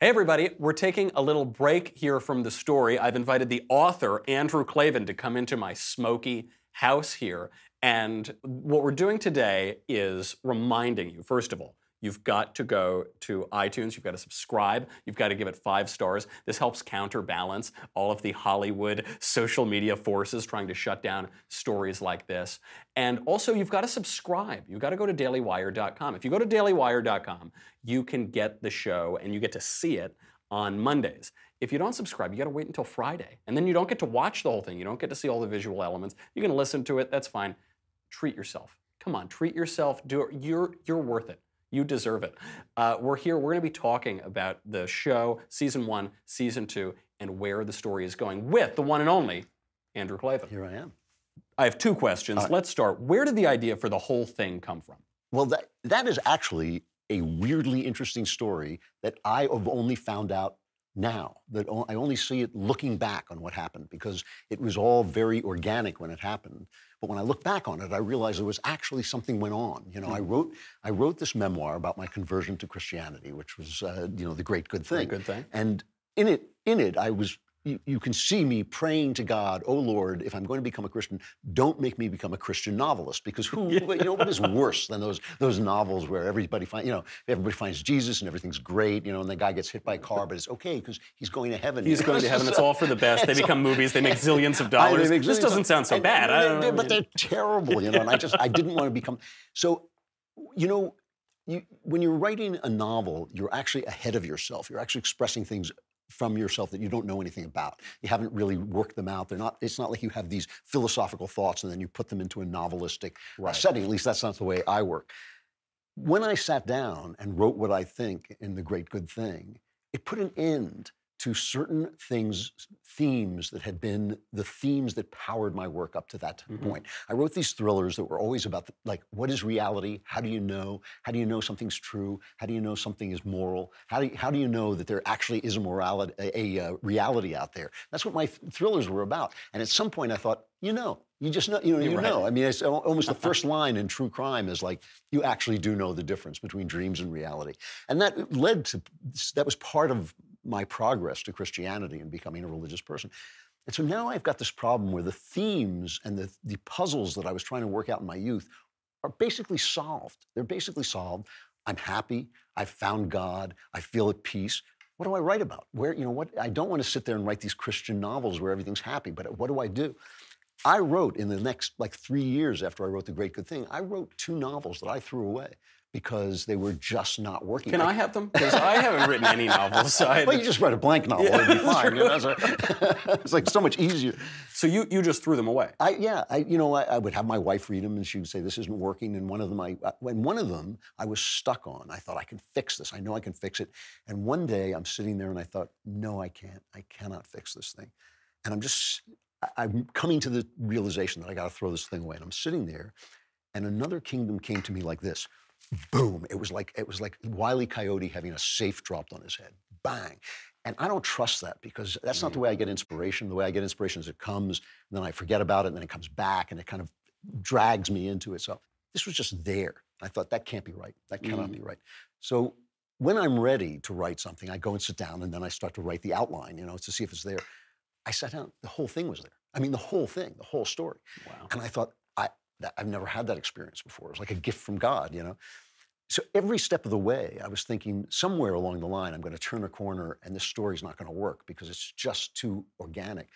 Hey everybody, we're taking a little break here from the story. I've invited the author, Andrew Klavan, to come into my smoky house here. And what we're doing today is reminding you, first of all, you've got to go to iTunes, you've got to subscribe, you've got to give it 5 stars. This helps counterbalance all of the Hollywood social media forces trying to shut down stories like this. And also, you've got to subscribe. You've got to go to dailywire.com. If you go to dailywire.com, you can get the show and you get to see it on Mondays. If you don't subscribe, you got to wait until Friday. And then you don't get to watch the whole thing. You don't get to see all the visual elements. You can listen to it. That's fine. Treat yourself. Come on, treat yourself. Do it. You're worth it. You deserve it. We're here. We're going to be talking about the show, Season 1, Season 2, and where the story is going with the one and only Andrew Klavan. Here I am. I have 2 questions. Right. Let's start. Where did the idea for the whole thing come from? Well, that is actually a weirdly interesting story that I have only found out now, that I only see it looking back on what happened, because it was all very organic when it happened. But when I look back on it, I realized there was actually something went on. You know, I wrote this memoir about my conversion to Christianity, which was, the great good thing. Great good thing. And in it, I was. You can see me praying to God, oh Lord, if I'm going to become a Christian, don't make me become a Christian novelist, because what is worse than those novels where everybody finds Jesus and everything's great, and the guy gets hit by a car, but it's okay because he's going to heaven. He's going to heaven. It's all for the best. They become movies. They make zillions of dollars. This doesn't sound so bad. I don't know. But they're terrible, and I didn't want to become. So, when you're writing a novel, you're actually ahead of yourself. You're actually expressing things from yourself that you don't know anything about. You haven't really worked them out. It's not like you have these philosophical thoughts and then you put them into a novelistic setting. At least that's not the way I work. When I sat down and wrote what I think in The Great Good Thing, it put an end to certain themes that had been the themes that powered my work up to that point. I wrote these thrillers that were always about, what is reality? How do you know? How do you know something's true? How do you know something is moral? How do you know that there actually is a reality out there? That's what my thrillers were about. And at some point I thought, you just know, you know. I mean, it's almost the first line in true crime is like, you actually do know the difference between dreams and reality. And that was part of my progress to Christianity and becoming a religious person. And so now I've got this problem where the themes and the puzzles that I was trying to work out in my youth are basically solved. They're basically solved. I'm happy. I've found God. I feel at peace. What do I write about? I don't want to sit there and write these Christian novels where everything's happy, but what do I do? I wrote in the next 3 years after I wrote The Great Good Thing, I wrote 2 novels that I threw away because they were just not working. Can I have them? Because I haven't written any novels. So well, you just write a blank novel, it'd be fine. It's like so much easier. So you just threw them away? I would have my wife read them, and she would say, "This isn't working." And one of them, I was stuck on. I thought, I can fix this. I know I can fix it. And one day, I'm sitting there, and I thought, no, I can't. I cannot fix this thing. And I'm coming to the realization that I got to throw this thing away. And I'm sitting there, and another kingdom came to me like this. Boom. It was like Wile E. Coyote having a safe dropped on his head. Bang. And I don't trust that, because that's not the way I get inspiration. The way I get inspiration is it comes, and then I forget about it, and then it comes back, and it kind of drags me into it. So this was just there. I thought, that can't be right. That cannot be right. So when I'm ready to write something, I go and sit down, and then I start to write the outline, to see if it's there. I sat down. The whole thing was there. I mean, the whole thing, the whole story. Wow. And I thought, I've never had that experience before. It was like a gift from God, So every step of the way, I was thinking, somewhere along the line, I'm going to turn a corner and this story's not going to work because it's just too organic.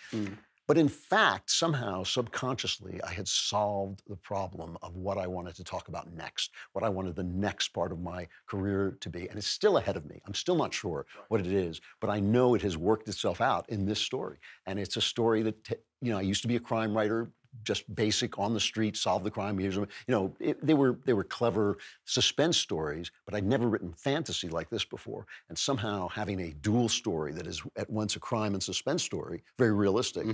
But in fact, somehow, subconsciously, I had solved the problem of what I wanted to talk about next, what I wanted the next part of my career to be. And it's still ahead of me. I'm still not sure what it is, but I know it has worked itself out in this story. And it's a story that, I used to be a crime writer, just basic, on the street, solve the crime. They were clever suspense stories, but I'd never written fantasy like this before. And somehow having a dual story that is at once a crime and suspense story, very realistic,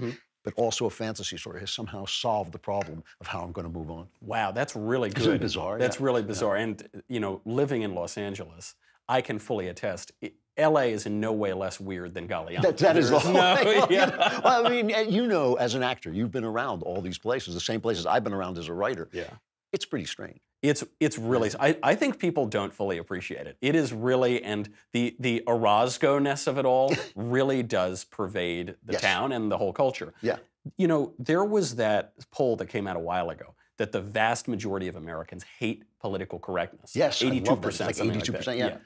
but also a fantasy story, has somehow solved the problem of how I'm going to move on. Wow, that's really good. Isn't it bizarre? That's really bizarre. And, living in Los Angeles, I can fully attest. LA is in no way less weird than Galeano. That is the whole thing. Yeah. Well, I mean, as an actor, you've been around all these places, the same places I've been around as a writer. Yeah. It's pretty strange. It's really, I think people don't fully appreciate it. It is really, and the Orozco-ness of it all really does pervade the Yes. town and the whole culture. Yeah. You know, there was that poll that came out a while ago that the vast majority of Americans hate political correctness. Yes, 82%. like 82%, yeah.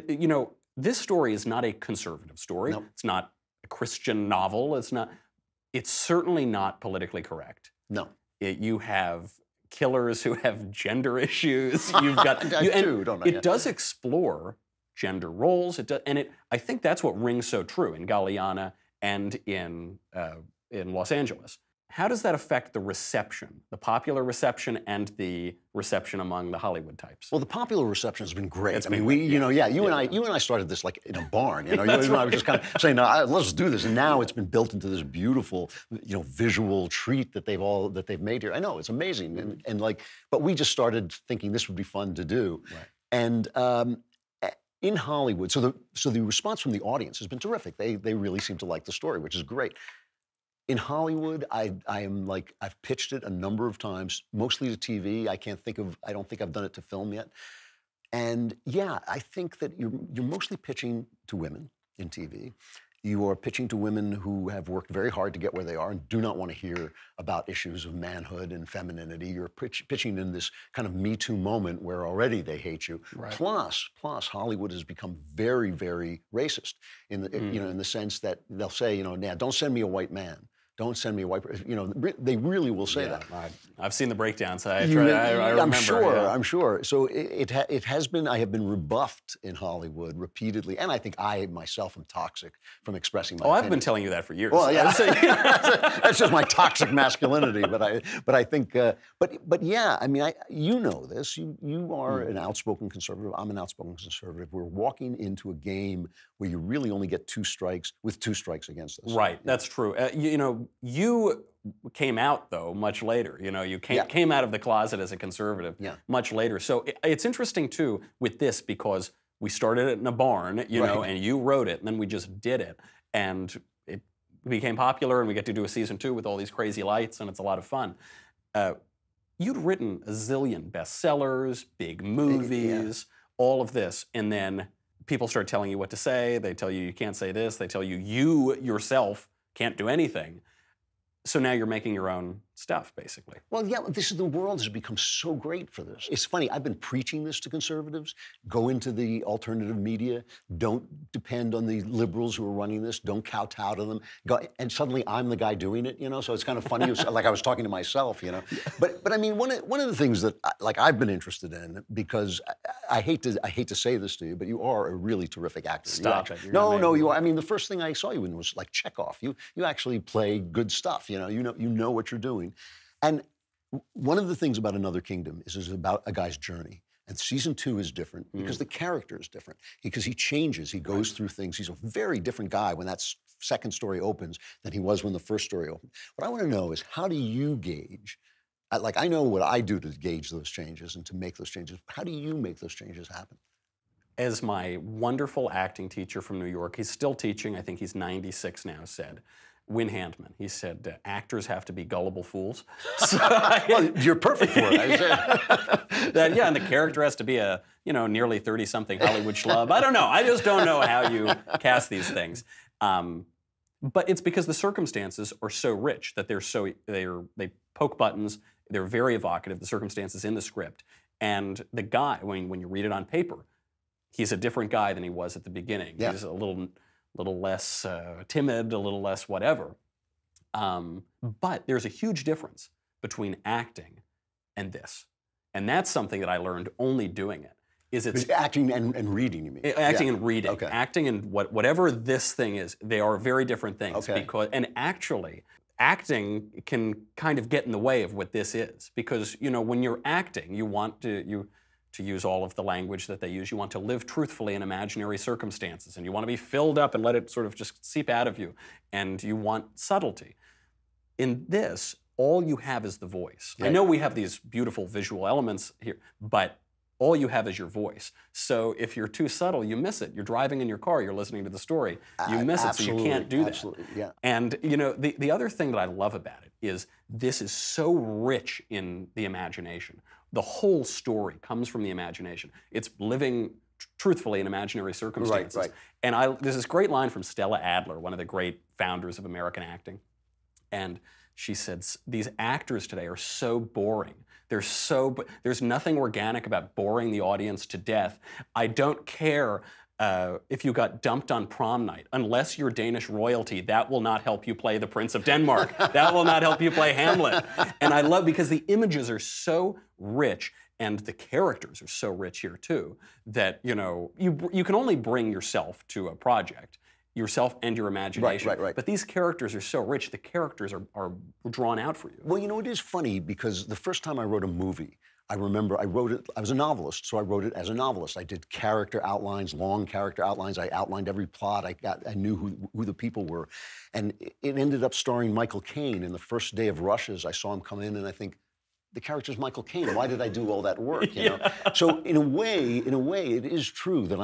You know, this story is not a conservative story. No. It's not a Christian novel. It's certainly not politically correct. No. You have killers who have gender issues. You've got it does explore gender roles. I think that's what rings so true in Galeana and in Los Angeles. How does that affect the reception, the popular reception, and the reception among the Hollywood types? Well, the popular reception has been great. You and I started this like in a barn. You know, you and I were just kind of saying, no, let's do this. And now it's been built into this beautiful, visual treat that they've made here. I know it's amazing, but we just started thinking this would be fun to do, right. And in Hollywood, so the response from the audience has been terrific. They really seem to like the story, which is great. In Hollywood, I've pitched it a number of times, mostly to TV. I don't think I've done it to film yet. And yeah, I think that you're mostly pitching to women in TV. You are pitching to women who have worked very hard to get where they are and do not want to hear about issues of manhood and femininity. You're pitching in this kind of Me Too moment where already they hate you. Right. Plus, Hollywood has become very, very racist in the sense that they'll say, "Nah, don't send me a white man. Don't send me a white person." They really will say that. I've seen the breakdowns. I remember. I'm sure. So it has been. I have been rebuffed in Hollywood repeatedly, and I think I myself am toxic from expressing my. I've been telling you that for years. Well, yeah, that's just my toxic masculinity. But I think. But yeah, I mean, you know this. You are an outspoken conservative. I'm an outspoken conservative. We're walking into a game where you really only get two strikes against us. Right. That's true. You came out, though, much later. You came out of the closet as a conservative much later. So it's interesting, too, with this, because we started it in a barn, and you wrote it, and then we just did it. And it became popular, and we get to do a season 2 with all these crazy lights, and it's a lot of fun. You'd written a zillion bestsellers, big movies, all of this, and then people start telling you what to say. They tell you can't say this. They tell you yourself can't do anything. So now you're making your own stuff, basically. Well, yeah, the world has become so great for this. It's funny, I've been preaching this to conservatives. Go into the alternative media. Don't depend on the liberals who are running this. Don't kowtow to them. And suddenly I'm the guy doing it, So it's kind of funny, like I was talking to myself, But I mean, one of the things that I've been interested in, because I hate to say this to you, but you are a really terrific actor. Stop it. No, you are. I mean, the first thing I saw you in was like Chekhov. You actually play good stuff. You know what you're doing. And one of the things about Another Kingdom is about a guy's journey. And season 2 is different because the character is different. Because he changes, he goes through things. He's a very different guy when that second story opens than he was when the first story opened. What I want to know is, how do you gauge? I know what I do to gauge those changes and to make those changes. How do you make those changes happen? As my wonderful acting teacher from New York, he's still teaching, I think he's 96 now, said, Win Handman. He said, actors have to be gullible fools. So well, you're perfect for it. And the character has to be a, nearly 30-something Hollywood schlub. I don't know. I just don't know how you cast these things. But it's because the circumstances are so rich that they poke buttons. They're very evocative, the circumstances in the script. And the guy, when you read it on paper, he's a different guy than he was at the beginning. Yeah. He's a little less timid, a little less whatever. But there's a huge difference between acting and this. And that's something that I learned only doing it. It's acting and reading, you mean? Acting and reading. Okay. Acting and whatever this thing is, they are very different things. Okay. And actually, acting can kind of get in the way of what this is. Because, when you're acting, you want to use all of the language that they use. You want to live truthfully in imaginary circumstances, and you want to be filled up and let it sort of just seep out of you, and you want subtlety. In this, all you have is the voice. Right. I know we have these beautiful visual elements here, but all you have is your voice. So if you're too subtle, you miss it. You're driving in your car, you're listening to the story, you miss it, so you can't do that. Absolutely, yeah. And you know, the other thing that I love about it is this is so rich in the imagination. The whole story comes from the imagination. It's living truthfully in imaginary circumstances. Right. And there's this great line from Stella Adler, one of the great founders of American acting. And she said, these actors today are so boring. There's nothing organic about boring the audience to death. I don't care if you got dumped on prom night. Unless you're Danish royalty, that will not help you play the Prince of Denmark. That will not help you play Hamlet. And I love, because the images are so rich and the characters are so rich here too, that you can only bring yourself to a project. Yourself and your imagination. Right. But these characters are so rich, the characters are drawn out for you. Well, you know, it is funny because the first time I wrote a movie, I remember I wrote it, I was a novelist, so I wrote it as a novelist. I did character outlines, long character outlines. I outlined every plot. I knew who the people were. And it ended up starring Michael Caine. In the first day of rushes, I saw him come in and I think, the character's Michael Caine. Why did I do all that work? You know? So in a way, it is true that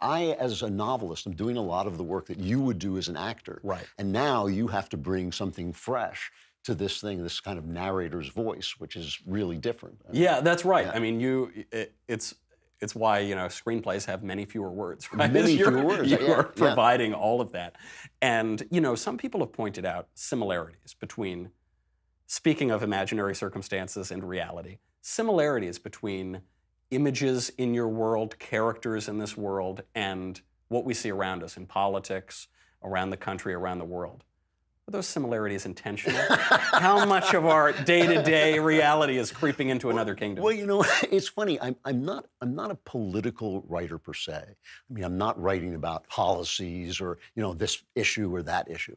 I as a novelist, I'm doing a lot of the work that you would do as an actor. Right. And now you have to bring something fresh to this thing, this kind of narrator's voice, which is really different. Yeah, that's right. Yeah. I mean, it's why, screenplays have many fewer words, right? Many fewer words. You are providing all of that. And, some people have pointed out similarities between, speaking of imaginary circumstances and reality, similarities between images in your world, characters in this world, and what we see around us in politics, around the country, around the world. Are those similarities intentional? How much of our day-to-day reality is creeping into another kingdom? Well, it's funny. I'm not a political writer per se. I mean, I'm not writing about policies or this issue or that issue.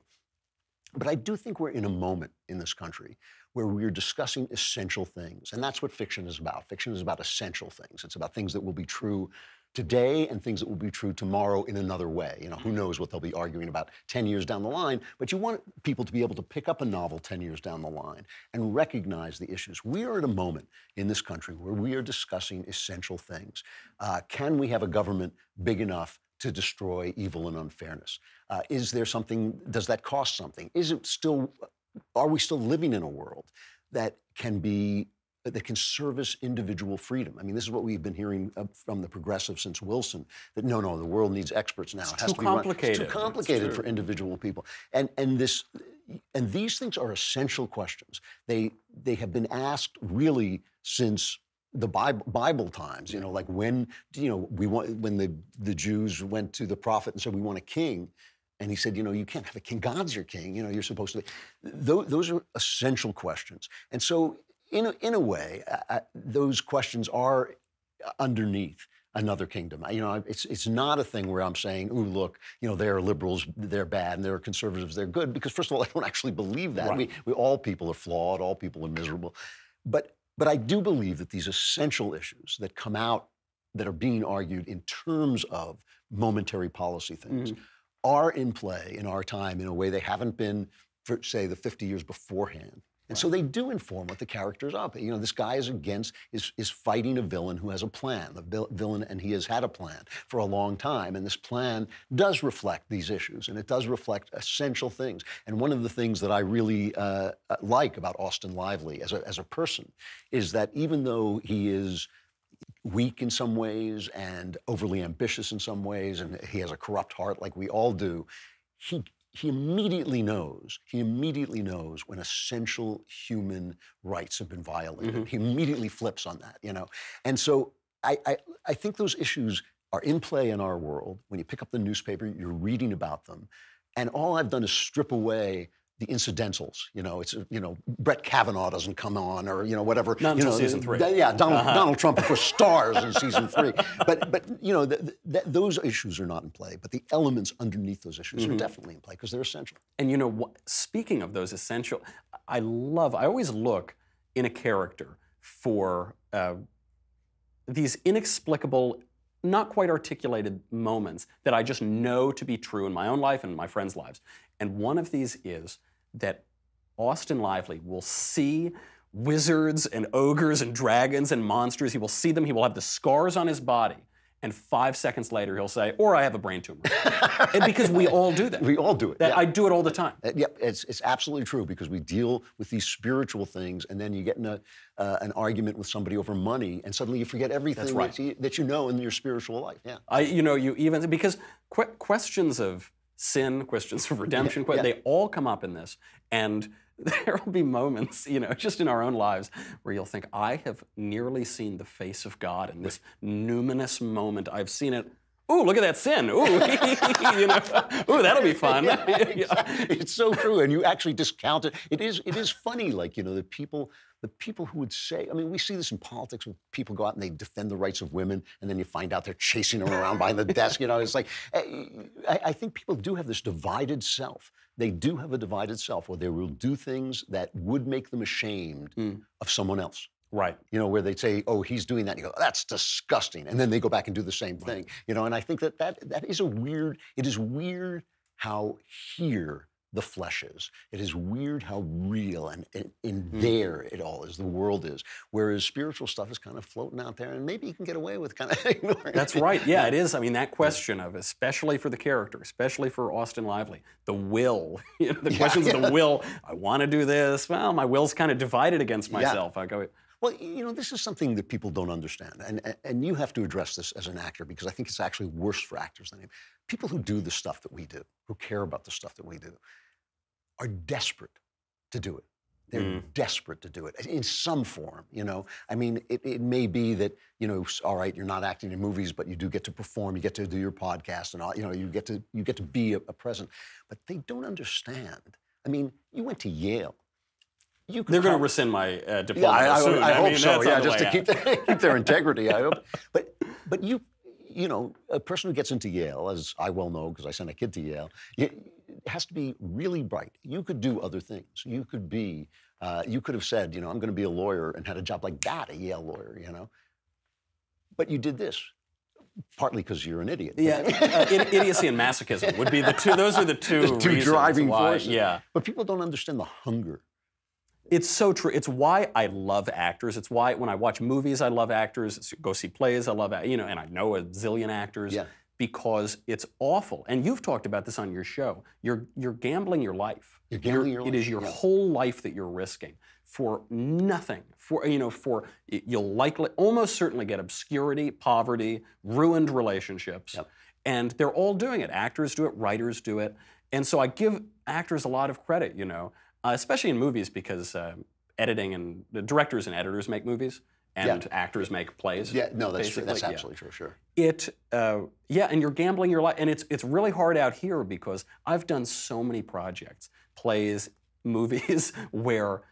But I do think we're in a moment in this country where we're discussing essential things. And that's what fiction is about. Fiction is about essential things. It's about things that will be true today and things that will be true tomorrow in another way. Who knows what they'll be arguing about 10 years down the line, but you want people to be able to pick up a novel 10 years down the line and recognize the issues. We are at a moment in this country where we are discussing essential things. Can we have a government big enough to destroy evil and unfairness? Is there something, does that cost something? Are we still living in a world that can service individual freedom? I mean, this is what we've been hearing from the progressives since Wilson, that no, the world needs experts now. It's It has too to be run. complicated. It's too complicated for individual people. And these things are essential questions. They have been asked really since the Bible times, like when the Jews went to the prophet and said, we want a king. And he said, you can't have a king. God's your king. You're supposed to be. Those are essential questions. And so in a way, those questions are underneath another kingdom. It's not a thing where I'm saying, ooh, look, there are liberals, they're bad, and there are conservatives, they're good. Because first of all, I don't actually believe that. Right. All people are flawed, all people are miserable. But I do believe that these essential issues that come out, that are being argued in terms of momentary policy things, are in play in our time in a way they haven't been for, say, the 50 years beforehand. And so they do inform what the character's up. This guy is fighting a villain who has a plan. The villain, and he has had a plan for a long time. And this plan does reflect these issues, and it does reflect essential things. And one of the things that I really like about Austin Lively as a person is that even though he is weak in some ways and overly ambitious in some ways, and he has a corrupt heart like we all do, he immediately knows when essential human rights have been violated. He immediately flips on that, And so I think those issues are in play in our world. When you pick up the newspaper, you're reading about them. And all I've done is strip away the incidentals. Brett Kavanaugh doesn't come on, or whatever. Not until season 3. Yeah, Donald Trump, of course, stars in season 3. But those issues are not in play. But the elements underneath those issues are definitely in play because they're essential. And speaking of those essential, I always look in a character for these inexplicable, not quite articulated moments that I just know to be true in my own life and my friends' lives. And one of these is that Austin Lively will see wizards and ogres and dragons and monsters. He will see them. He will have the scars on his body. And 5 seconds later, he'll say, or I have a brain tumor. And because we all do that. We all do it. Yeah. I do it all the time. Yep, it's absolutely true, because we deal with these spiritual things, and then you get in an argument with somebody over money, and suddenly you forget everything that you know in your spiritual life. Yeah. You even, because questions of sin, questions of redemption, they all come up in this. And there will be moments, just in our own lives where you'll think, I have nearly seen the face of God in this numinous moment. I've seen it. Ooh, look at that sin. Ooh, ooh, that'll be fun. It's so true, and you actually discount it. It is funny, the people who would say, I mean, we see this in politics when people go out and they defend the rights of women, and then you find out they're chasing them around behind the desk. It's like, I think people do have this divided self. They do have a divided self where they will do things that would make them ashamed of someone else. Right. Where they'd say, oh, he's doing that. And you go, that's disgusting. And then they go back and do the same thing. And I think that is it is weird how here the flesh is. It is weird how real and in there it all is, the world is. Whereas spiritual stuff is kind of floating out there, and maybe you can get away with kind of ignoring it. That's right. Yeah, it is. I mean, that question of, especially for the character, especially for Austin Lively, the will, the questions of the will. I want to do this. Well, my will's kind of divided against myself. I go, well, this is something that people don't understand, and you have to address this as an actor, because I think it's actually worse for actors than him. People who do the stuff that we do, who care about the stuff that we do, are desperate to do it. They're desperate to do it in some form, I mean, it may be that, all right, you're not acting in movies, but you do get to perform, you get to do your podcast and all, you get to be a present. But they don't understand. I mean, you went to Yale. They're going to rescind my diploma soon. I hope so. Yeah, just to keep their integrity. I hope. But a person who gets into Yale, as I well know because I sent a kid to Yale, it has to be really bright. You could do other things. You could be. You could have said, I'm going to be a lawyer, and had a job like that, a Yale lawyer. But you did this. Partly because you're an idiot. Yeah, idiocy and masochism would be the two. Those are the two driving why, forces. Yeah. But people don't understand the hunger. It's so true. It's why I love actors. It's why when I watch movies, I love actors. Go see plays, I love, and I know a zillion actors. Yeah. Because it's awful. And you've talked about this on your show. You're gambling your life. You're gambling your life. It is your whole life that you're risking for nothing. You'll likely, almost certainly get obscurity, poverty, ruined relationships. Yep. And they're all doing it. Actors do it, writers do it. And so I give actors a lot of credit, especially in movies, because editing and the directors and editors make movies. And actors make plays. Yeah, no, that's true. That's absolutely true. Sure. And you're gambling your life, and it's really hard out here because I've done so many projects, plays, movies, where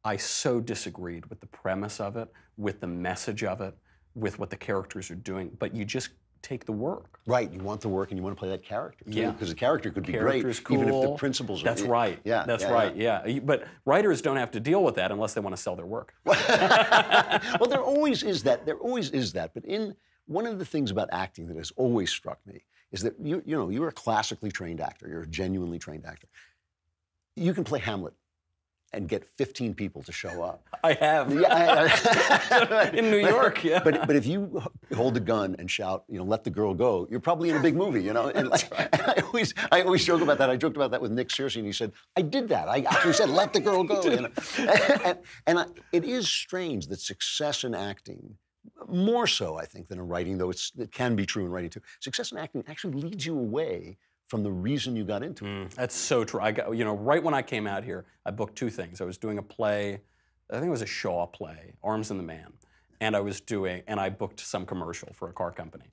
I so disagreed with the premise of it, with the message of it, with what the characters are doing, but you just take the work. Right, you want the work and you want to play that character too, yeah. Because the character could be great, cool. even if the principles are... That's right. Yeah, that's right. Yeah. But writers don't have to deal with that unless they want to sell their work. Well, there always is that. There always is that. But one of the things about acting that has always struck me is that you're a classically trained actor. You're a genuinely trained actor. You can play Hamlet and get 15 people to show up. I have. Yeah, in New York, yeah. But if you hold a gun and shout, let the girl go, you're probably in a big movie, And, That's right. and I always joke about that. I joked about that with Nick Searcy, and he said, I did that. I actually said, let the girl go. It is strange that success in acting, more so, I think, than in writing, though it can be true in writing too, success in acting actually leads you away from the reason you got into it. That's so true. I got, right when I came out here, I booked two things. I was doing a play, I think it was a Shaw play, Arms and the Man, and I booked some commercial for a car company.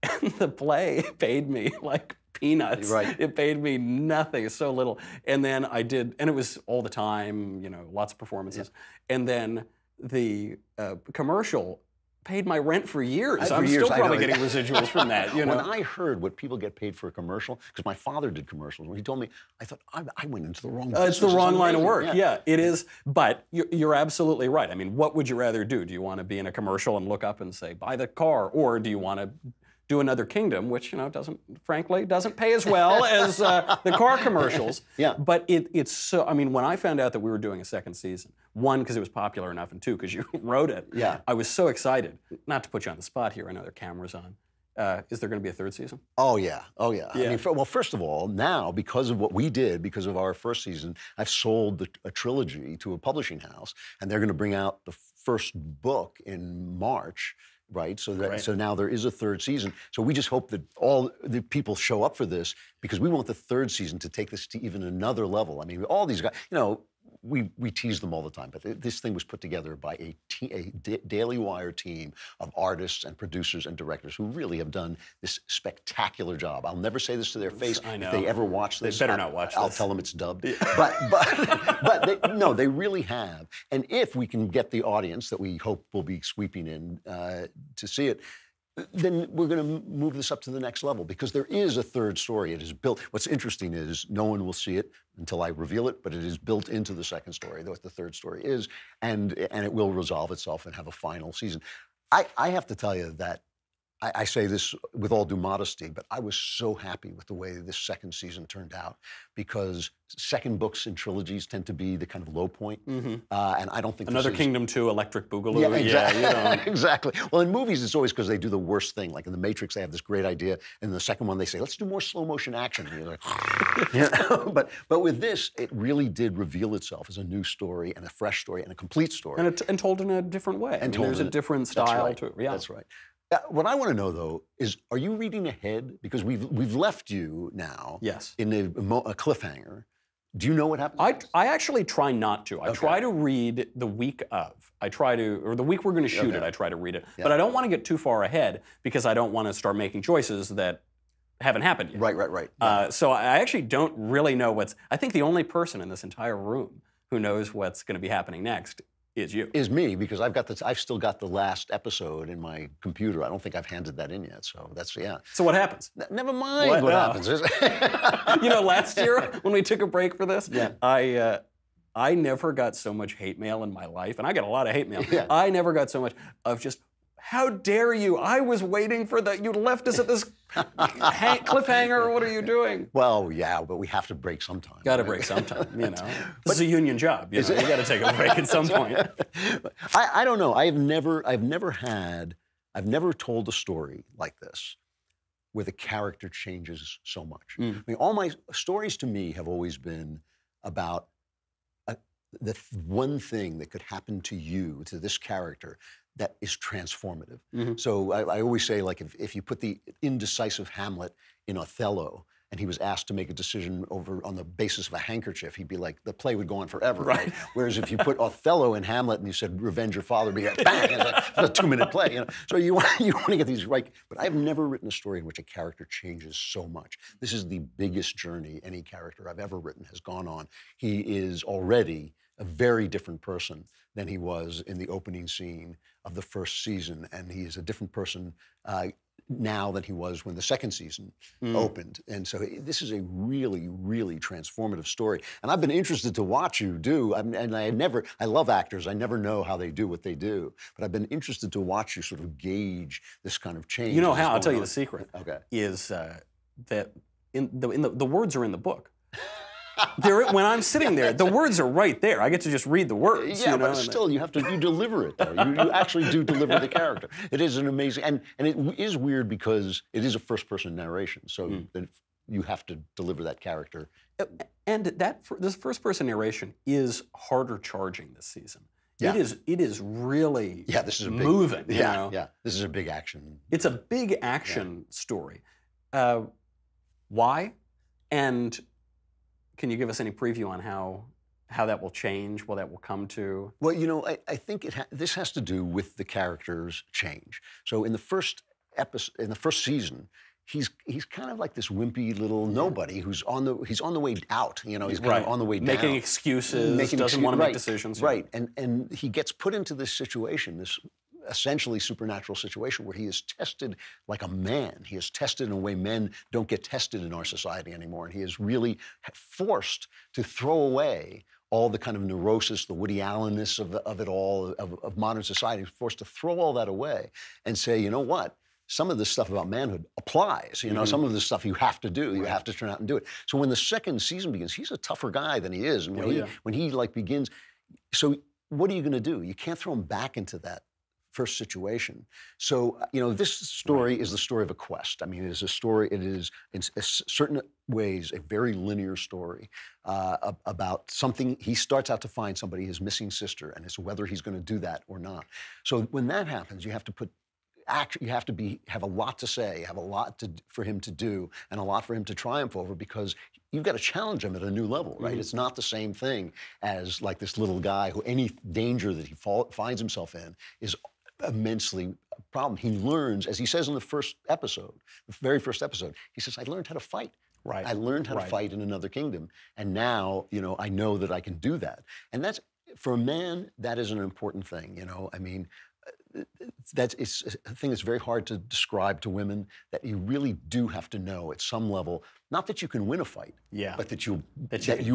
And the play paid me like peanuts. Right. It paid me nothing, so little. And then I did, and it was all the time, lots of performances. Yeah. And then the commercial paid my rent for years. I'm still probably getting residuals from that. When I heard what people get paid for a commercial, because my father did commercials, when he told me, I thought, I went into the wrong business. It's the wrong line of work. Yeah, it is. But you're absolutely right. I mean, what would you rather do? Do you want to be in a commercial and look up and say, buy the car? Or do you want to do another Kingdom, which frankly doesn't pay as well as the car commercials. Yeah. But it's so. I mean, when I found out that we were doing a second season, one because it was popular enough, and two because you wrote it. Yeah. I was so excited. Not to put you on the spot here. I know there are cameras on. Is there going to be a third season? Oh yeah, oh yeah. Yeah. I mean, well, first of all, now because of what we did, because of our first season, I've sold a trilogy to a publishing house, and they're going to bring out the first book in March. Right, so now there is a third season. So we just hope that all the people show up for this, because we want the third season to take this to even another level. I mean, all these guys, we tease them all the time, but this thing was put together by a Daily Wire team of artists and producers and directors who really have done this spectacular job. I'll never say this to their face. I know. If they ever watch this, they better not watch I'll this. tell them it's dubbed. But they really have. And if we can get the audience that we hope will be sweeping in to see it, then we're going to move this up to the next level, because there is a third story. It is built. What's interesting is no one will see it until I reveal it, but it is built into the second story, what the third story is, and it will resolve itself and have a final season. I have to tell you that I say this with all due modesty, but I was so happy with the way this second season turned out, because second books in trilogies tend to be the kind of low point, and I don't think Another Kingdom 2, Electric Boogaloo. Yeah, exactly. Yeah, Exactly. Well, in movies, it's always because they do the worst thing. Like in The Matrix, they have this great idea, and in the second one, they say, let's do more slow motion action. And you're like, but with this, it really did reveal itself as a new story and a fresh story and a complete story. and told in a different way. And there's a different style to it. Yeah. That's right. What I want to know, though, is are you reading ahead? Because we've left you now in a cliffhanger. Do you know what happens? I actually try not to. I try to read the week of. Or the week we're going to shoot it, I try to read it. Yeah. But I don't want to get too far ahead, because I don't want to start making choices that haven't happened yet. Right. So I actually don't really know I think the only person in this entire room who knows what's going to be happening next is you. Is me, because I've still got the last episode in my computer. I don't think I've handed that in yet, so that's, yeah. So what happens? Never mind what happens. Last year when we took a break for this, I never got so much hate mail in my life, and I got a lot of hate mail. Yeah. I never got so much of just, how dare you? I was waiting for that. You left us at this cliffhanger. What are you doing? Well, yeah, but we have to break sometime. Got to break sometime, This is a union job. You got to take a break at some point. I don't know. I've never told a story like this where the character changes so much. I mean, all my stories to me have always been about the one thing that could happen to you, to this character, that is transformative. So I always say, like, if you put the indecisive Hamlet in Othello, and he was asked to make a decision on the basis of a handkerchief, he'd be like, the play would go on forever. Right? Whereas if you put Othello in Hamlet and you said, revenge your father, be like, bang, it's a 2-minute play. So you want to get these right. But I've never written a story in which a character changes so much. This is the biggest journey any character I've ever written has gone on. He is already a very different person than he was in the opening scene of the first season, and he is a different person now than he was when the second season opened. And so this is a really, really transformative story. And I've been interested to watch you do, and I love actors, I never know how they do what they do, but I've been interested to watch you sort of gauge this kind of change. You know how? I'll tell you the secret. Okay. Is that the words are in the book. When I'm sitting there, the words are right there. I get to just read the words. Yeah, but still, you deliver it, though. You actually do deliver the character. It is an amazing, and it is weird because it is a first-person narration, so you have to deliver that character. And this first-person narration is harder charging this season. Yeah. It is really this is a big, moving. Yeah, this is a big action. It's a big action story. Why? And can you give us any preview on how that will change, what that will come to? Well, I think this has to do with the character's change. So in the first season, he's kind of like this wimpy little nobody who's on the way out. He's kind of on the way down, making excuses, doesn't want to make decisions. Right, and he gets put into this situation, this essentially supernatural situation where he is tested like a man. He is tested in a way men don't get tested in our society anymore. And he is really forced to throw away all the kind of neurosis, the Woody Allen-ness of it all, of modern society. He's forced to throw all that away and say, you know what? some of this stuff about manhood applies. You know, some of this stuff you have to do. You have to turn out and do it. So when the second season begins, he's a tougher guy than he is. And when he like begins, so what are you going to do? You can't throw him back into that first situation. So, you know, this story is the story of a quest. I mean, it is a story, it is in certain ways a very linear story about something. He starts out to find somebody, his missing sister, and it's whether he's going to do that or not. So when that happens, you have to have a lot to say, have a lot for him to do, and a lot for him to triumph over, because you've got to challenge him at a new level, right? It's not the same thing as like this little guy who any danger that he finds himself in is immensely a problem. He learns, as he says in the first episode, the very first episode, he says, I learned how to fight. Right. I learned how to fight in another kingdom. And now, you know, I know that I can do that. And that's, for a man, that is an important thing, you know? I mean, it's a thing that's very hard to describe to women, that you really do have to know at some level, not that you can win a fight, but that you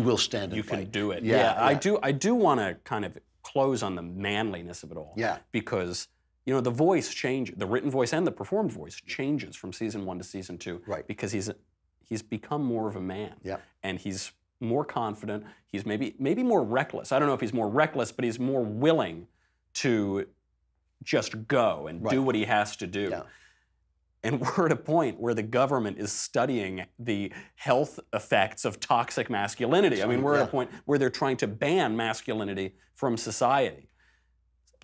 will stand and fight. You can do it. Yeah. I do want to kind of close on the manliness of it all. Yeah. Because, you know, the voice changes, the written voice and the performed voice changes from season 1 to season 2. Right. Because he's become more of a man. Yeah. And he's more confident. He's maybe more reckless. I don't know if he's more reckless, but he's more willing to just go and do what he has to do. Yeah. And we're at a point where the government is studying the health effects of toxic masculinity. I mean, we're at a point where they're trying to ban masculinity from society.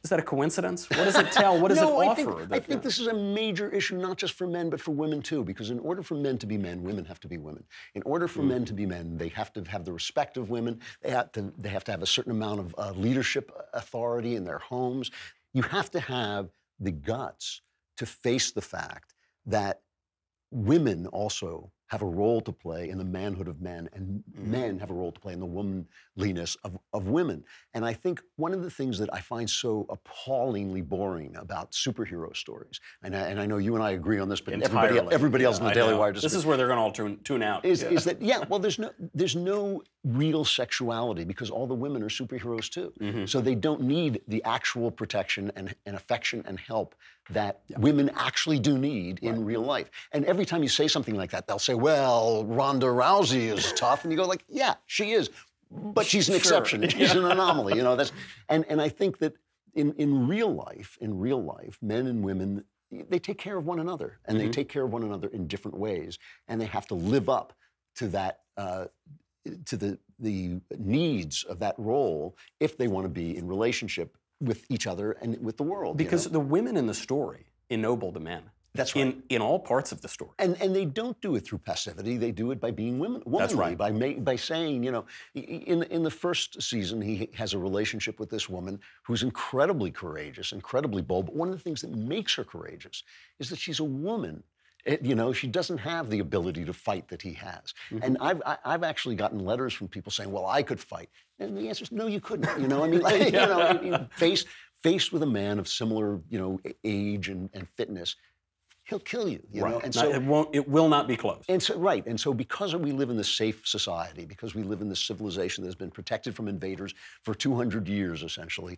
Is that a coincidence? What does it tell? What does it offer? I think this is a major issue, not just for men, but for women too, because in order for men to be men, women have to be women. In order for men to be men, they have to have the respect of women. They have to have a certain amount of leadership authority in their homes. You have to have the guts to face the fact that women also have a role to play in the manhood of men, and men have a role to play in the womanliness of women. And I think one of the things that I find so appallingly boring about superhero stories, and I know you and I agree on this, but everybody else in the Daily Wire disagrees. This is where they're going to all tune out. Is that, well, there's no real sexuality, because all the women are superheroes too. So they don't need the actual protection and affection and help that women actually do need in real life. And every time you say something like that, they'll say, well, Ronda Rousey is tough. And you go like, yeah, she is, but she's an exception. She's an anomaly, you know. And I think that in real life, men and women, they take care of one another, and they take care of one another in different ways. And they have to live up to that, to the needs of that role if they want to be in relationship with each other and with the world. Because the women in the story ennoble the men. That's right. In all parts of the story. And they don't do it through passivity. They do it by being womanly. That's right. By saying, you know, in the first season, he has a relationship with this woman who's incredibly courageous, incredibly bold. But one of the things that makes her courageous is that she's a woman. You know, she doesn't have the ability to fight that he has. And I've actually gotten letters from people saying, well, I could fight. And the answer is, no, you couldn't. You know, I mean, like, you know, faced with a man of similar, you know, age and fitness, he'll kill you. You know? And so it will not be close. And so, and so because we live in this safe society, because we live in this civilization that has been protected from invaders for 200 years, essentially,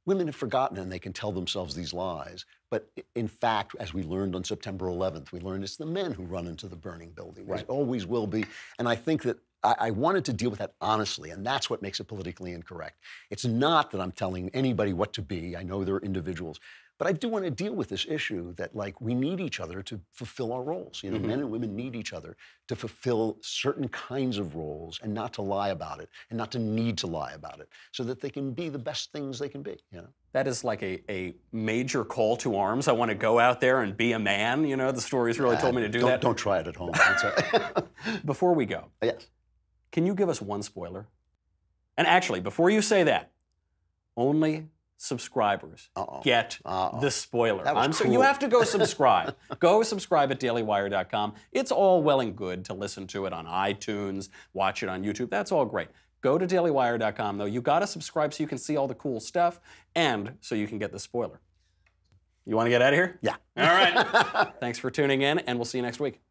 women have forgotten, and they can tell themselves these lies. But in fact, as we learned on September 11th, we learned it's the men who run into the burning building. It always will be. And I think that I wanted to deal with that honestly, and that's what makes it politically incorrect. It's not that I'm telling anybody what to be. I know they're individuals. But I do want to deal with this issue that, like, we need each other to fulfill our roles. You know, men and women need each other to fulfill certain kinds of roles, and not to lie about it, and not to need to lie about it, so that they can be the best things they can be, you know? That is like a major call to arms. I want to go out there and be a man. You know, the story's really told me to do that. Don't try it at home. Before we go, can you give us one spoiler? And actually, before you say that, only subscribers get the spoiler. So you have to go subscribe. Go subscribe at dailywire.com. It's all well and good to listen to it on iTunes, watch it on YouTube. That's all great. Go to dailywire.com, though. You got to subscribe so you can see all the cool stuff and so you can get the spoiler. You want to get out of here? Yeah. All right. Thanks for tuning in, and we'll see you next week.